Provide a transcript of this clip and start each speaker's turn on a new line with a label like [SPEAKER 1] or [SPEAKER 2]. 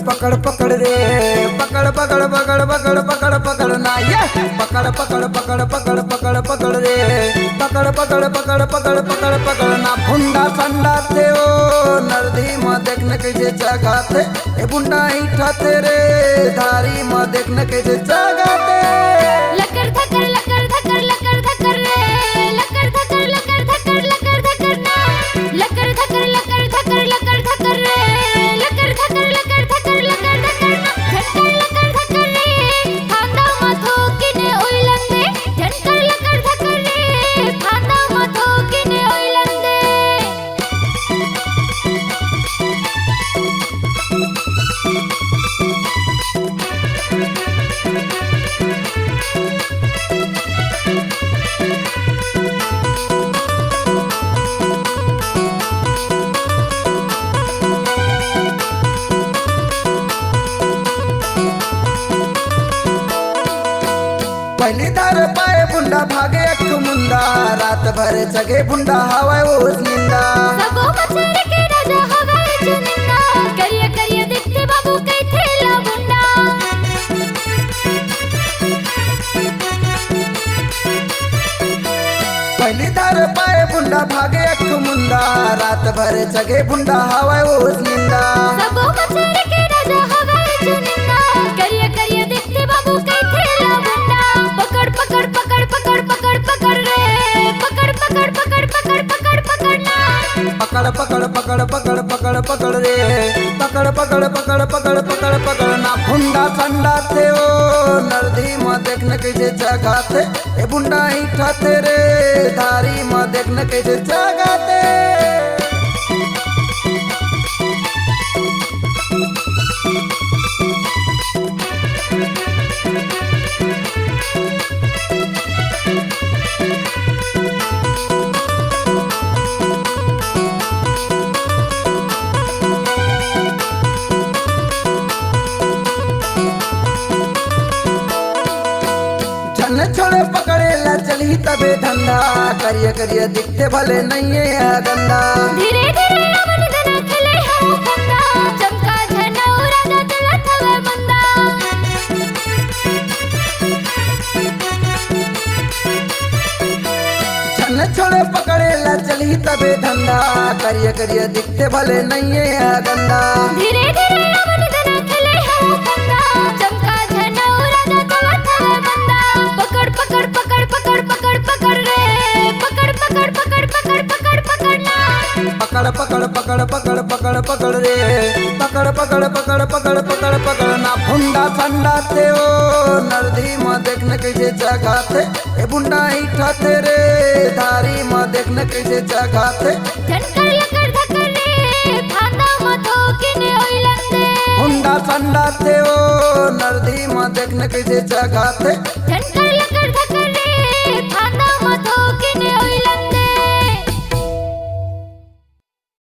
[SPEAKER 1] पकड़ पकड़ रे पकड़ पकड़ पकड़ पकड़ पकड़ पकड़ ना ये पकड़ पकड़ पकड़ पकड़ पकड़ पकड़ रे पकड़ पकड़ पकड़ पकड़ पकड़ पकड़ ना भुंडा संडा थे ओ नरधी माँ देखने कैसे जगह थे ए बुंडा ही ठाते रे धारी माँ देखने कैसे जगह थे
[SPEAKER 2] लकर धकर रे लकर धकर ना लकर धकर रे लकर धकर रे फांदा माथो किने ओइलंदे झटकर लकर धकर रे फांदा माथो किने ओइलंदे
[SPEAKER 1] पहली दार पाए बुंडा भागे अख मुंडा रात भर जगे बुंडा हवाए ओस निंदा
[SPEAKER 2] सबो मचर के राजा हवाए चुनिंदा करिया करिया देखते बाबू कई थेला बुंडा
[SPEAKER 1] पहली दार पाए बुंडा भागे अख मुंडा रात भर जगे बुंडा हवाए ओस निंदा
[SPEAKER 2] सबो मचर के राजा हवाए चुनिंदा करिया करिया देखते बाबू कई थेला बुंडा पकड़ पकड़ पकड़ पकड़ पकड़ पकड़ रे पकड़ पकड़ पकड़ पकड़ पकड़ पकड़ना
[SPEAKER 1] पकड़ पकड़ पकड़ पकड़ पकड़ पकड़ रे पकड़ पकड़ पकड़ पकड़ पकड़ पकड़ ना भुंडा संडा थे ओ नरधी माँ देखने कैसे जगह थे ए बुंडा ही ठाते रे धारी माँ देखने कैसे जगह थे छन छोड़े पकड़े ला चली तबे धंधा करिए करिए दिखते भले नहीं है गंदा
[SPEAKER 2] धीरे धीरे रावण धना खेले हम फंदा चमका झनौ राजा चला थवे मंदा
[SPEAKER 1] छन छोड़े पकड़े ला चली तबे धंधा करिए करिए दिखते भले नहीं है गंदा
[SPEAKER 2] धीरे धीरे रावण धना खेले हम फंदा चमका झनौ राजा चला थवे मंदा पकड़ पकड़ पकड़ पकड़ पकड़ पकड़ रे पकड़ पकड़ पकड़ पकड़ पकड़ पकड़ना
[SPEAKER 1] पकड़ पकड़ पकड़ पकड़ पकड़ पकड़ रे पकड़ पकड़ पकड़ पकड़ पकड़ पकड़ ना भुंडा संडा थे ओ नरधी माँ देखने कैसे जगह थे ए बुंडा ही ठाते रे धारी माँ देखने कैसे जगह थे
[SPEAKER 2] झटकर लकर धकर रे फांदा माथो किने ओइलंदे
[SPEAKER 1] भुंडा संडा थे ओ नरधी माँ देखने कैसे जगह थे
[SPEAKER 2] झटकर